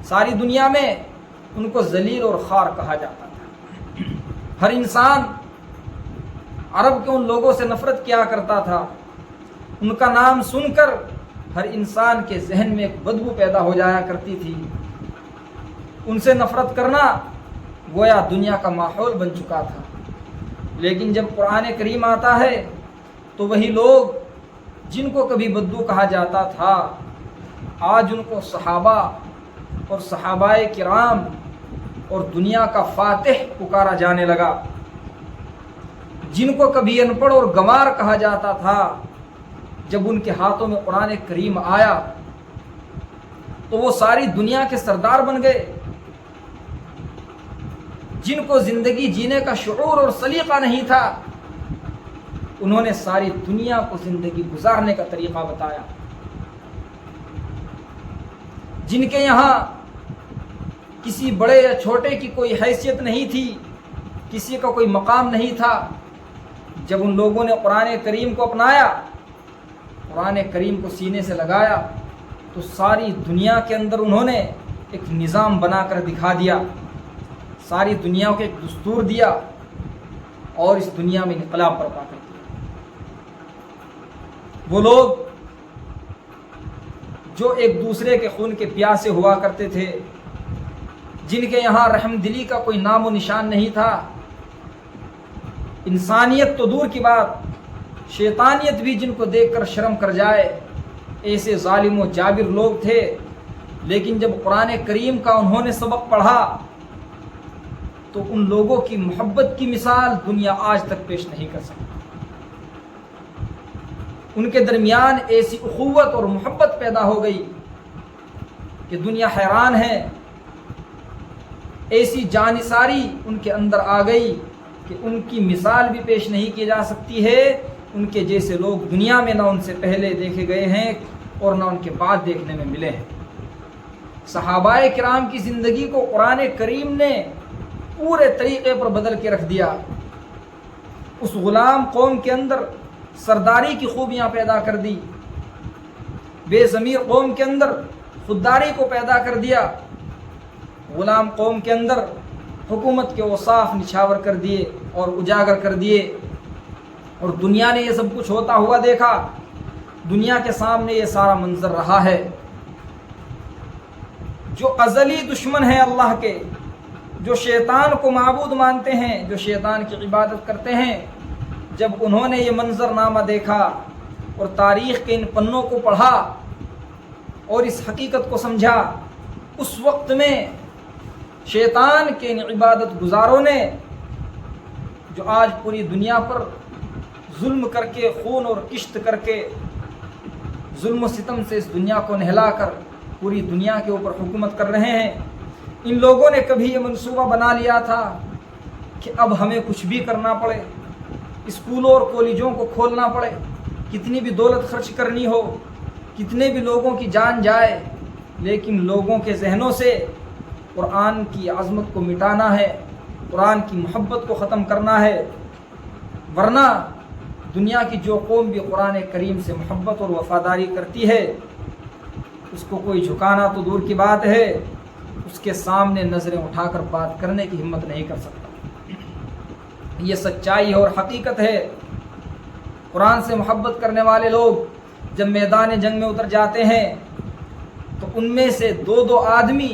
ساری دنیا میں ان کو ذلیل اور خوار کہا جاتا تھا۔ ہر انسان عرب کے ان لوگوں سے نفرت کیا کرتا تھا، ان کا نام سن کر ہر انسان کے ذہن میں ایک بدبو پیدا ہو جایا کرتی تھی۔ ان سے نفرت کرنا گویا دنیا کا ماحول بن چکا تھا۔ لیکن جب قرآن کریم آتا ہے تو وہی لوگ جن کو کبھی بدو کہا جاتا تھا، آج ان کو صحابہ اور صحابہ کرام اور دنیا کا فاتح پکارا جانے لگا۔ جن کو کبھی ان پڑھ اور گنوار کہا جاتا تھا، جب ان کے ہاتھوں میں قرآن کریم آیا تو وہ ساری دنیا کے سردار بن گئے۔ جن کو زندگی جینے کا شعور اور سلیقہ نہیں تھا، انہوں نے ساری دنیا کو زندگی گزارنے کا طریقہ بتایا۔ جن کے یہاں کسی بڑے یا چھوٹے کی کوئی حیثیت نہیں تھی، کسی کا کوئی مقام نہیں تھا، جب ان لوگوں نے قرآن کریم کو اپنایا، قرآن کریم کو سینے سے لگایا، تو ساری دنیا کے اندر انہوں نے ایک نظام بنا کر دکھا دیا، ساری دنیا کو ایک دستور دیا اور اس دنیا میں انقلاب برپا کر دیا۔ وہ لوگ جو ایک دوسرے کے خون کے پیاسے ہوا کرتے تھے، جن کے یہاں رحم دلی کا کوئی نام و نشان نہیں تھا، انسانیت تو دور کی بات، شیطانیت بھی جن کو دیکھ کر شرم کر جائے، ایسے ظالم و جابر لوگ تھے۔ لیکن جب قرآن کریم کا انہوں نے سبق پڑھا تو ان لوگوں کی محبت کی مثال دنیا آج تک پیش نہیں کر سکتی۔ ان کے درمیان ایسی اخوت اور محبت پیدا ہو گئی کہ دنیا حیران ہے۔ ایسی جانثاری ان کے اندر آ گئی کہ ان کی مثال بھی پیش نہیں کی جا سکتی ہے۔ ان کے جیسے لوگ دنیا میں نہ ان سے پہلے دیکھے گئے ہیں اور نہ ان کے بعد دیکھنے میں ملے ہیں۔ صحابہ کرام کی زندگی کو قرآن کریم نے پورے طریقے پر بدل کے رکھ دیا۔ اس غلام قوم کے اندر سرداری کی خوبیاں پیدا کر دی، بے ضمیر قوم کے اندر خودداری کو پیدا کر دیا، غلام قوم کے اندر حکومت کے اوصاف نچھاور کر دیے اور اجاگر کر دیے، اور دنیا نے یہ سب کچھ ہوتا ہوا دیکھا۔ دنیا کے سامنے یہ سارا منظر رہا ہے۔ جو ازلی دشمن ہیں اللہ کے، جو شیطان کو معبود مانتے ہیں، جو شیطان کی عبادت کرتے ہیں، جب انہوں نے یہ منظرنامہ دیکھا اور تاریخ کے ان پنوں کو پڑھا اور اس حقیقت کو سمجھا، اس وقت میں شیطان کے ان عبادت گزاروں نے، جو آج پوری دنیا پر ظلم کر کے، خون اور کشت کر کے، ظلم و ستم سے اس دنیا کو نہلا کر پوری دنیا کے اوپر حکومت کر رہے ہیں، ان لوگوں نے کبھی یہ منصوبہ بنا لیا تھا کہ اب ہمیں کچھ بھی کرنا پڑے، اسکولوں اور کالجوں کو کھولنا پڑے، کتنی بھی دولت خرچ کرنی ہو، کتنے بھی لوگوں کی جان جائے، لیکن لوگوں کے ذہنوں سے قرآن کی عظمت کو مٹانا ہے، قرآن کی محبت کو ختم کرنا ہے۔ ورنہ دنیا کی جو قوم بھی قرآن کریم سے محبت اور وفاداری کرتی ہے، اس کو کوئی جھکانا تو دور کی بات ہے، اس کے سامنے نظریں اٹھا کر بات کرنے کی ہمت نہیں کر سکتا۔ یہ سچائی اور حقیقت ہے۔ قرآن سے محبت کرنے والے لوگ جب میدان جنگ میں اتر جاتے ہیں تو ان میں سے دو دو آدمی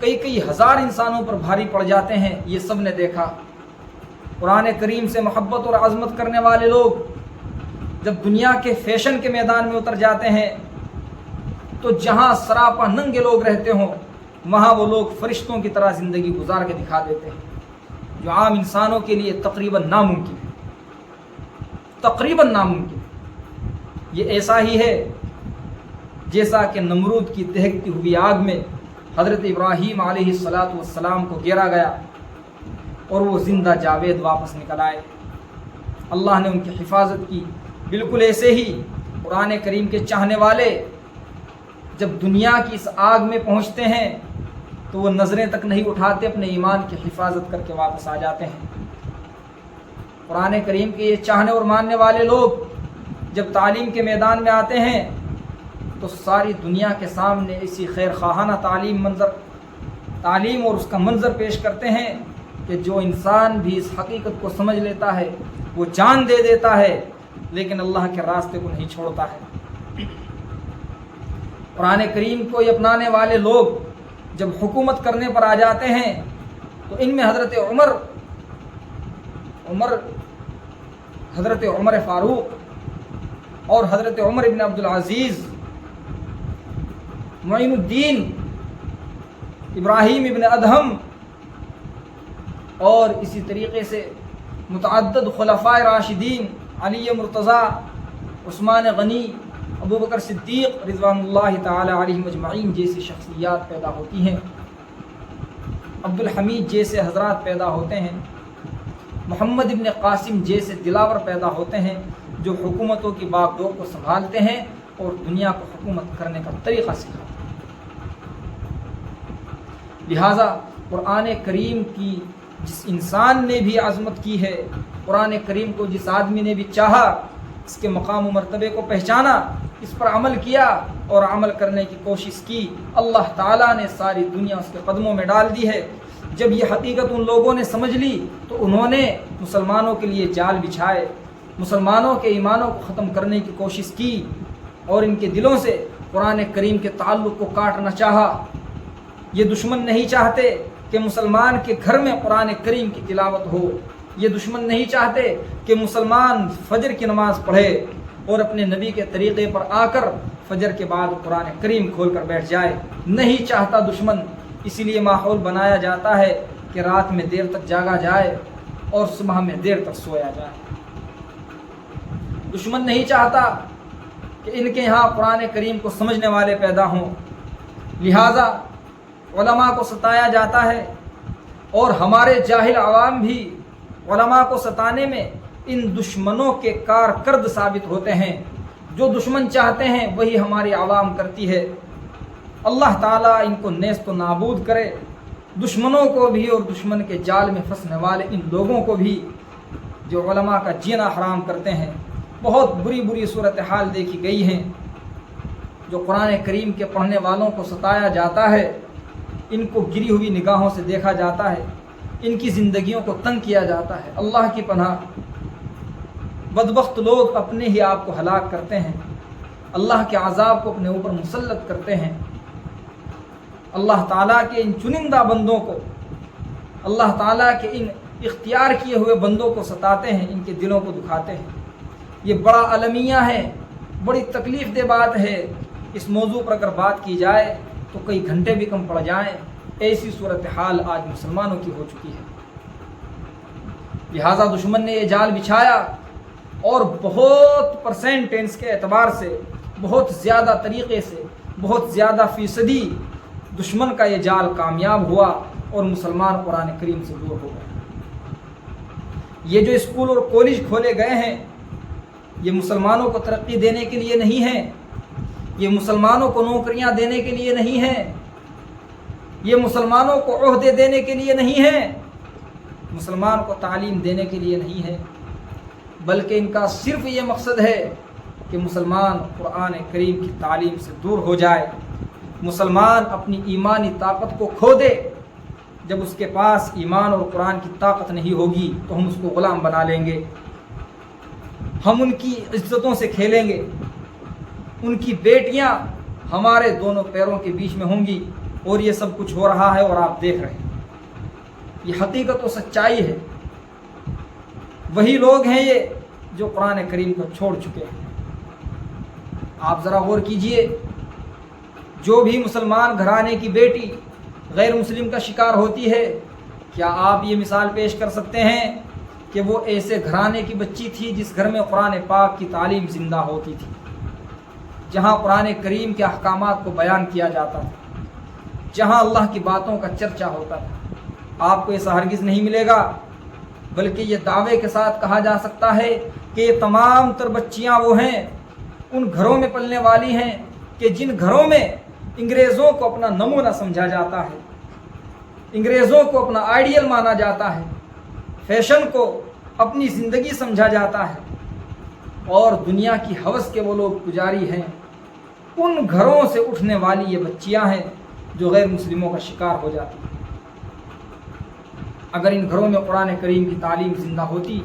کئی ہزار انسانوں پر بھاری پڑ جاتے ہیں، یہ سب نے دیکھا۔ قرآن کریم سے محبت اور عظمت کرنے والے لوگ جب دنیا کے فیشن کے میدان میں اتر جاتے ہیں تو جہاں سراپا ننگے لوگ رہتے ہوں، وہاں وہ لوگ فرشتوں کی طرح زندگی گزار کے دکھا دیتے ہیں، جو عام انسانوں کے لیے تقریباً ناممکن ہے، تقریباً ناممکن۔ یہ ایسا ہی ہے جیسا کہ نمرود کی دہکتی ہوئی آگ میں حضرت ابراہیم علیہ السلام کو گرا گیا اور وہ زندہ جاوید واپس نکل آئے۔ اللہ نے ان کی حفاظت کی۔ بالکل ایسے ہی قرآن کریم کے چاہنے والے جب دنیا کی اس آگ میں پہنچتے ہیں تو وہ نظریں تک نہیں اٹھاتے، اپنے ایمان کی حفاظت کر کے واپس آ جاتے ہیں۔ قرآن کریم کے یہ چاہنے اور ماننے والے لوگ جب تعلیم کے میدان میں آتے ہیں تو ساری دنیا کے سامنے اسی خیر خواہانہ تعلیم اور اس کا منظر پیش کرتے ہیں کہ جو انسان بھی اس حقیقت کو سمجھ لیتا ہے وہ جان دے دیتا ہے، لیکن اللہ کے راستے کو نہیں چھوڑتا ہے۔ قرآن کریم کو یہ اپنانے والے لوگ جب حکومت کرنے پر آ جاتے ہیں تو ان میں حضرت عمر فاروق اور حضرت عمر ابن عبدالعزیز، معین الدین، ابراہیم ابن ادہم اور اسی طریقے سے متعدد خلفاء راشدین، علی مرتضیٰ، عثمان غنی، ابو بکر صدیق رضوان اللہ تعالی علیہم اجمعین جیسی شخصیات پیدا ہوتی ہیں، عبد الحمید جیسے حضرات پیدا ہوتے ہیں، محمد ابن قاسم جیسے دلاور پیدا ہوتے ہیں جو حکومتوں کی باغ ڈور کو سنبھالتے ہیں اور دنیا کو حکومت کرنے کا طریقہ سکھاتے ہیں۔ لہٰذا قرآن کریم کی جس انسان نے بھی عظمت کی ہے، قرآن کریم کو جس آدمی نے بھی چاہا، اس کے مقام و مرتبے کو پہچانا، اس پر عمل کیا اور عمل کرنے کی کوشش کی، اللہ تعالیٰ نے ساری دنیا اس کے قدموں میں ڈال دی ہے۔ جب یہ حقیقت ان لوگوں نے سمجھ لی تو انہوں نے مسلمانوں کے لیے جال بچھائے، مسلمانوں کے ایمانوں کو ختم کرنے کی کوشش کی اور ان کے دلوں سے قرآن کریم کے تعلق کو کاٹنا چاہا۔ یہ دشمن نہیں چاہتے کہ مسلمان کے گھر میں قرآن کریم کی تلاوت ہو، یہ دشمن نہیں چاہتے کہ مسلمان فجر کی نماز پڑھے اور اپنے نبی کے طریقے پر آ کر فجر کے بعد قرآن کریم کھول کر بیٹھ جائے، نہیں چاہتا دشمن۔ اسی لیے ماحول بنایا جاتا ہے کہ رات میں دیر تک جاگا جائے اور صبح میں دیر تک سویا جائے۔ دشمن نہیں چاہتا کہ ان کے یہاں قرآن کریم کو سمجھنے والے پیدا ہوں، لہٰذا علماء کو ستایا جاتا ہے اور ہمارے جاہل عوام بھی علماء کو ستانے میں ان دشمنوں کے کارکرد ثابت ہوتے ہیں۔ جو دشمن چاہتے ہیں وہی ہماری عوام کرتی ہے۔ اللہ تعالیٰ ان کو نیست و نابود کرے، دشمنوں کو بھی اور دشمن کے جال میں پھنسنے والے ان لوگوں کو بھی جو علماء کا جینا حرام کرتے ہیں۔ بہت بری بری صورتحال دیکھی گئی ہیں۔ جو قرآن کریم کے پڑھنے والوں کو ستایا جاتا ہے، ان کو گری ہوئی نگاہوں سے دیکھا جاتا ہے، ان کی زندگیوں کو تنگ کیا جاتا ہے۔ اللہ کی پناہ، بدبخت لوگ اپنے ہی آپ کو ہلاک کرتے ہیں، اللہ کے عذاب کو اپنے اوپر مسلط کرتے ہیں۔ اللہ تعالیٰ کے ان چنندہ بندوں کو، اللہ تعالیٰ کے ان اختیار کیے ہوئے بندوں کو ستاتے ہیں، ان کے دلوں کو دکھاتے ہیں۔ یہ بڑا المیہ ہے، بڑی تکلیف دہ بات ہے۔ اس موضوع پر اگر بات کی جائے تو کئی گھنٹے بھی کم پڑ جائیں، ایسی صورتحال آج مسلمانوں کی ہو چکی ہے۔ لہٰذا دشمن نے یہ جال بچھایا اور بہت پرسنٹیج کے اعتبار سے، بہت زیادہ طریقے سے، بہت زیادہ فیصدی دشمن کا یہ جال کامیاب ہوا اور مسلمان قرآن کریم سے دور ہو گئے۔ یہ جو اسکول اور کالج کھولے گئے ہیں، یہ مسلمانوں کو ترقی دینے کے لیے نہیں ہیں، یہ مسلمانوں کو نوکریاں دینے کے لیے نہیں ہیں، یہ مسلمانوں کو عہدے دینے کے لیے نہیں ہیں، مسلمان کو تعلیم دینے کے لیے نہیں ہے، بلکہ ان کا صرف یہ مقصد ہے کہ مسلمان قرآن کریم کی تعلیم سے دور ہو جائے، مسلمان اپنی ایمانی طاقت کو کھو دے۔ جب اس کے پاس ایمان اور قرآن کی طاقت نہیں ہوگی تو ہم اس کو غلام بنا لیں گے، ہم ان کی عزتوں سے کھیلیں گے، ان کی بیٹیاں ہمارے دونوں پیروں کے بیچ میں ہوں گی، اور یہ سب کچھ ہو رہا ہے اور آپ دیکھ رہے ہیں۔ یہ حقیقت و سچائی ہے۔ وہی لوگ ہیں یہ جو قرآن کریم کو چھوڑ چکے ہیں۔ آپ ذرا غور کیجئے، جو بھی مسلمان گھرانے کی بیٹی غیر مسلم کا شکار ہوتی ہے، کیا آپ یہ مثال پیش کر سکتے ہیں کہ وہ ایسے گھرانے کی بچی تھی جس گھر میں قرآن پاک کی تعلیم زندہ ہوتی تھی، جہاں قرآن کریم کے احکامات کو بیان کیا جاتا تھا، جہاں اللہ کی باتوں کا چرچا ہوتا تھا؟ آپ کو ایسا ہرگز نہیں ملے گا، بلکہ یہ دعوے کے ساتھ کہا جا سکتا ہے کہ یہ تمام تر بچیاں وہ ہیں، ان گھروں میں پلنے والی ہیں کہ جن گھروں میں انگریزوں کو اپنا نمونہ سمجھا جاتا ہے، انگریزوں کو اپنا آئیڈیل مانا جاتا ہے، فیشن کو اپنی زندگی سمجھا جاتا ہے، اور دنیا کی ہوس کے وہ لوگ پجاری ہیں، ان گھروں سے اٹھنے والی یہ بچیاں ہیں جو غیر مسلموں کا شکار ہو جاتی ہیں۔ اگر ان گھروں میں قرآن کریم کی تعلیم زندہ ہوتی،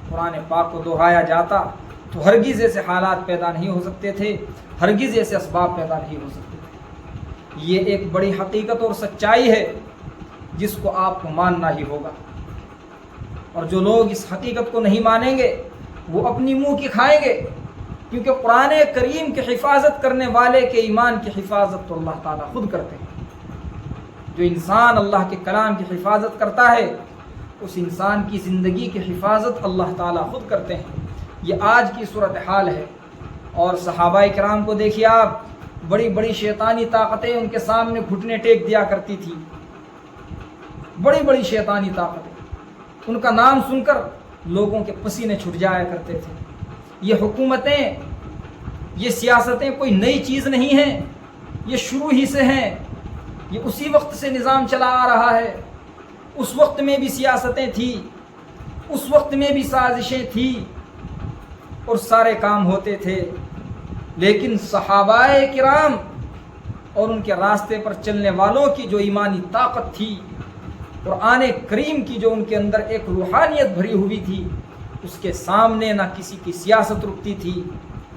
قرآن پاک کو دہرایا جاتا، تو ہرگز ایسے حالات پیدا نہیں ہو سکتے تھے، ہرگز ایسے اسباب پیدا نہیں ہو سکتے تھے۔ یہ ایک بڑی حقیقت اور سچائی ہے جس کو آپ کو ماننا ہی ہوگا، اور جو لوگ اس حقیقت کو نہیں مانیں گے وہ اپنی منہ کی کھائیں گے، کیونکہ قرآن کریم کی حفاظت کرنے والے کے ایمان کی حفاظت تو اللہ تعالیٰ خود کرتے ہیں۔ جو انسان اللہ کے کلام کی حفاظت کرتا ہے اس انسان کی زندگی کی حفاظت اللہ تعالیٰ خود کرتے ہیں۔ یہ آج کی صورتحال ہے، اور صحابہ کرام کو دیکھیے آپ، بڑی بڑی شیطانی طاقتیں ان کے سامنے گھٹنے ٹیک دیا کرتی تھی، بڑی بڑی شیطانی طاقتیں، ان کا نام سن کر لوگوں کے پسینے چھٹ جایا کرتے تھے۔ یہ حکومتیں، یہ سیاستیں کوئی نئی چیز نہیں ہیں، یہ شروع ہی سے ہیں، یہ اسی وقت سے نظام چلا آ رہا ہے۔ اس وقت میں بھی سیاستیں تھیں، اس وقت میں بھی سازشیں تھیں، اور سارے کام ہوتے تھے، لیکن صحابہ کرام اور ان کے راستے پر چلنے والوں کی جو ایمانی طاقت تھی، قرآن کریم کی جو ان کے اندر ایک روحانیت بھری ہوئی تھی، اس کے سامنے نہ کسی کی سیاست رکتی تھی،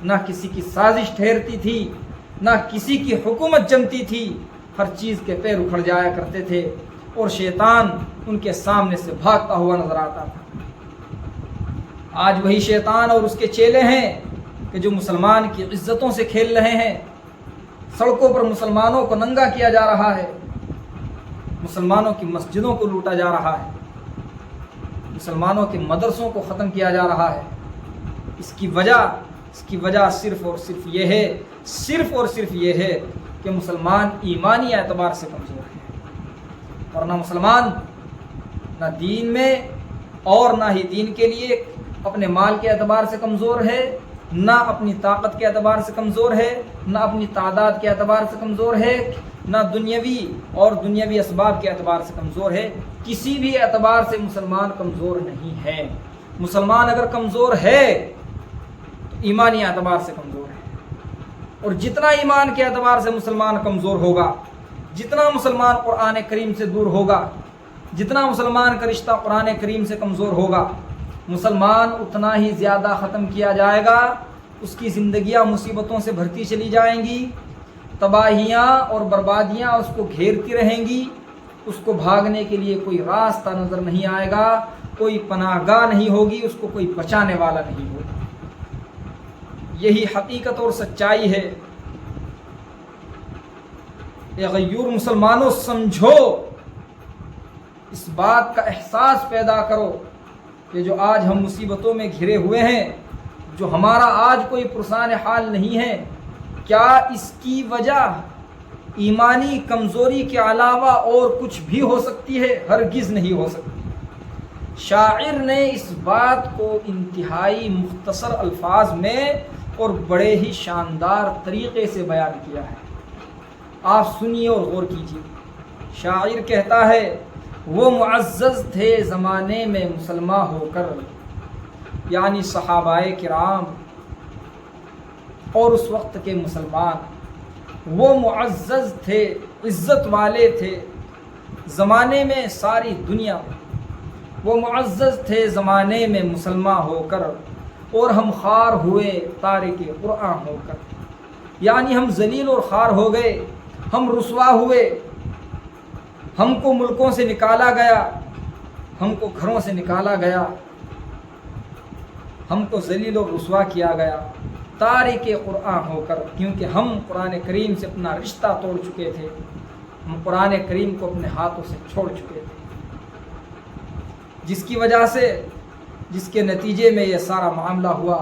نہ کسی کی سازش ٹھہرتی تھی، نہ کسی کی حکومت جمتی تھی۔ ہر چیز کے پیر اکھڑ جایا کرتے تھے، اور شیطان ان کے سامنے سے بھاگتا ہوا نظر آتا تھا۔ آج وہی شیطان اور اس کے چیلے ہیں کہ جو مسلمان کی عزتوں سے کھیل رہے ہیں۔ سڑکوں پر مسلمانوں کو ننگا کیا جا رہا ہے، مسلمانوں کی مسجدوں کو لوٹا جا رہا ہے، مسلمانوں کے مدرسوں کو ختم کیا جا رہا ہے۔ اس کی وجہ صرف اور صرف یہ ہے کہ مسلمان ایمانی اعتبار سے کمزور ہے، اور نہ مسلمان نہ دین میں اور نہ ہی دین کے لیے اپنے مال کے اعتبار سے کمزور ہے، نہ اپنی طاقت کے اعتبار سے کمزور ہے، نہ اپنی تعداد کے اعتبار سے کمزور ہے، نہ دنیاوی اسباب کے اعتبار سے کمزور ہے۔ کسی بھی اعتبار سے مسلمان کمزور نہیں ہے۔ مسلمان اگر کمزور ہے تو ایمانی اعتبار سے کمزور ہے، اور جتنا ایمان کے اعتبار سے مسلمان کمزور ہوگا، جتنا مسلمان قرآن کریم سے دور ہوگا، جتنا مسلمان کا رشتہ قرآن کریم سے کمزور ہوگا، مسلمان اتنا ہی زیادہ ختم کیا جائے گا۔ اس کی زندگیاں مصیبتوں سے بھرتی چلی جائیں گی، تباہیاں اور بربادیاں اس کو گھیرتی رہیں گی، اس کو بھاگنے کے لیے کوئی راستہ نظر نہیں آئے گا، کوئی پناہ گاہ نہیں ہوگی، اس کو کوئی بچانے والا نہیں ہوگا۔ یہی حقیقت اور سچائی ہے۔ اے غیور مسلمانوں، سمجھو، اس بات کا احساس پیدا کرو کہ جو آج ہم مصیبتوں میں گھرے ہوئے ہیں، جو ہمارا آج کوئی پرسان حال نہیں ہے، کیا اس کی وجہ ایمانی کمزوری کے علاوہ اور کچھ بھی ہو سکتی ہے؟ ہرگز نہیں ہو سکتی۔ شاعر نے اس بات کو انتہائی مختصر الفاظ میں اور بڑے ہی شاندار طریقے سے بیان کیا ہے۔ آپ سنیے اور غور کیجیے۔ شاعر کہتا ہے، وہ معزز تھے زمانے میں مسلمان ہو کر، یعنی صحابہ کرام اور اس وقت کے مسلمان، وہ معزز تھے، عزت والے تھے زمانے میں، ساری دنیا میں وہ معزز تھے زمانے میں مسلمان ہو کر، اور ہم خوار ہوئے تارک قرآن ہو کر، یعنی ہم ذلیل اور خوار ہو گئے، ہم رسوا ہوئے، ہم کو ملکوں سے نکالا گیا، ہم کو گھروں سے نکالا گیا، ہم کو ذلیل اور رسوا کیا گیا تارک قرآن ہو کر، کیونکہ ہم قرآن کریم سے اپنا رشتہ توڑ چکے تھے، ہم قرآن کریم کو اپنے ہاتھوں سے چھوڑ چکے تھے، جس کی وجہ سے، جس کے نتیجے میں یہ سارا معاملہ ہوا،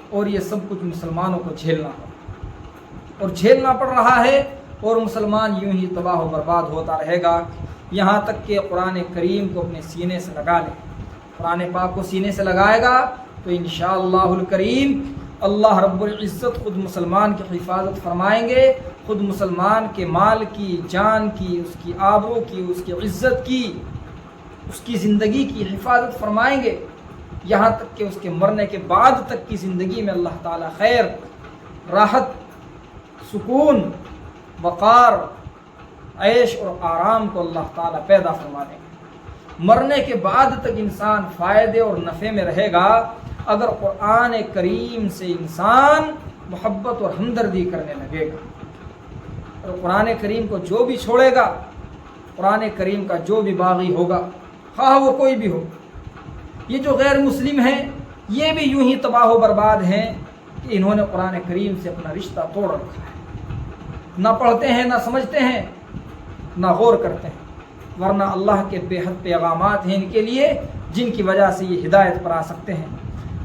اور یہ سب کچھ مسلمانوں کو جھیلنا پڑا، اور جھیلنا پڑ رہا ہے، اور مسلمان یوں ہی تباہ و برباد ہوتا رہے گا، یہاں تک کہ قرآن کریم کو اپنے سینے سے لگا لے۔ قرآن پاک کو سینے سے لگائے گا تو انشاءاللہ الکریم اللہ رب العزت خود مسلمان کی حفاظت فرمائیں گے، خود مسلمان کے مال کی، جان کی، اس کی آبرو کی، اس کی عزت کی، اس کی زندگی کی حفاظت فرمائیں گے، یہاں تک کہ اس کے مرنے کے بعد تک کی زندگی میں اللہ تعالیٰ خیر، راحت، سکون، وقار، عیش اور آرام کو اللہ تعالیٰ پیدا فرما دیں گے۔ مرنے کے بعد تک انسان فائدے اور نفع میں رہے گا اگر قرآن کریم سے انسان محبت اور ہمدردی کرنے لگے گا۔ اور قرآن کریم کو جو بھی چھوڑے گا، قرآن کریم کا جو بھی باغی ہوگا، خواہ وہ کوئی بھی ہو، یہ جو غیر مسلم ہیں یہ بھی یوں ہی تباہ و برباد ہیں کہ انہوں نے قرآن کریم سے اپنا رشتہ توڑ رکھا ہے، نہ پڑھتے ہیں، نہ سمجھتے ہیں، نہ غور کرتے ہیں، ورنہ اللہ کے بے حد پیغامات ہیں ان کے لیے جن کی وجہ سے یہ ہدایت پر آ سکتے ہیں،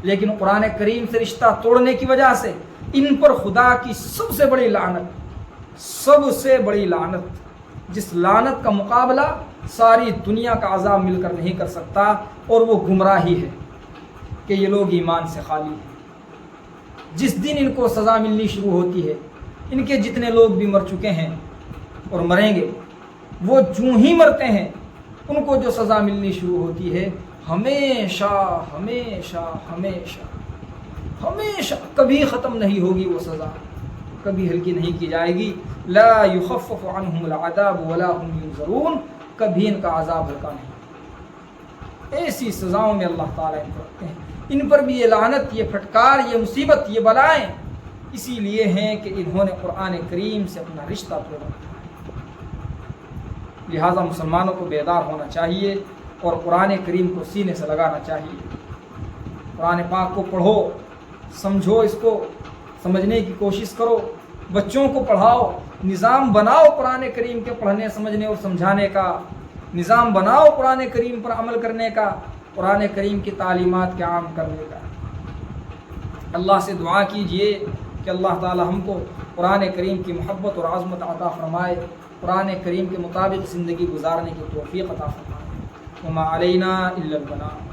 لیکن قرآن کریم سے رشتہ توڑنے کی وجہ سے ان پر خدا کی سب سے بڑی لعنت، جس لعنت کا مقابلہ ساری دنیا کا عذاب مل کر نہیں کر سکتا، اور وہ گمراہی ہے کہ یہ لوگ ایمان سے خالی ہیں۔ جس دن ان کو سزا ملنی شروع ہوتی ہے، ان کے جتنے لوگ بھی مر چکے ہیں اور مریں گے، وہ جوں ہی مرتے ہیں ان کو جو سزا ملنی شروع ہوتی ہے، ہمیشہ ہمیشہ ہمیشہ ہمیشہ کبھی ختم نہیں ہوگی، وہ سزا کبھی ہلکی نہیں کی جائے گی۔ لا یخفف عنہم العذاب ولا هم ینظرون، کبھی ان کا عذاب ہلکا نہیں۔ ایسی سزاؤں میں اللہ تعالیٰ ان کو رکھتے ہیں، ان پر بھی یہ لعنت، یہ پھٹکار، یہ مصیبت، یہ بلائیں اسی لیے ہیں کہ انہوں نے قرآن کریم سے اپنا رشتہ توڑا۔ لہٰذا مسلمانوں کو بیدار ہونا چاہیے اور قرآن کریم کو سینے سے لگانا چاہیے۔ قرآن پاک کو پڑھو، سمجھو، اس کو سمجھنے کی کوشش کرو، بچوں کو پڑھاؤ، نظام بناؤ قرآن کریم کے پڑھنے، سمجھنے اور سمجھانے کا، نظام بناؤ قرآن کریم پر عمل کرنے کا، قرآن کریم کی تعلیمات کے عام کرنے کا۔ اللہ سے دعا کیجئے کہ اللہ تعالی ہم کو قرآن کریم کی محبت اور عظمت عطا فرمائے، قرآن کریم کے مطابق زندگی گزارنے کی توفیق عطا فرمائے۔ وما علینا الا البلاغ۔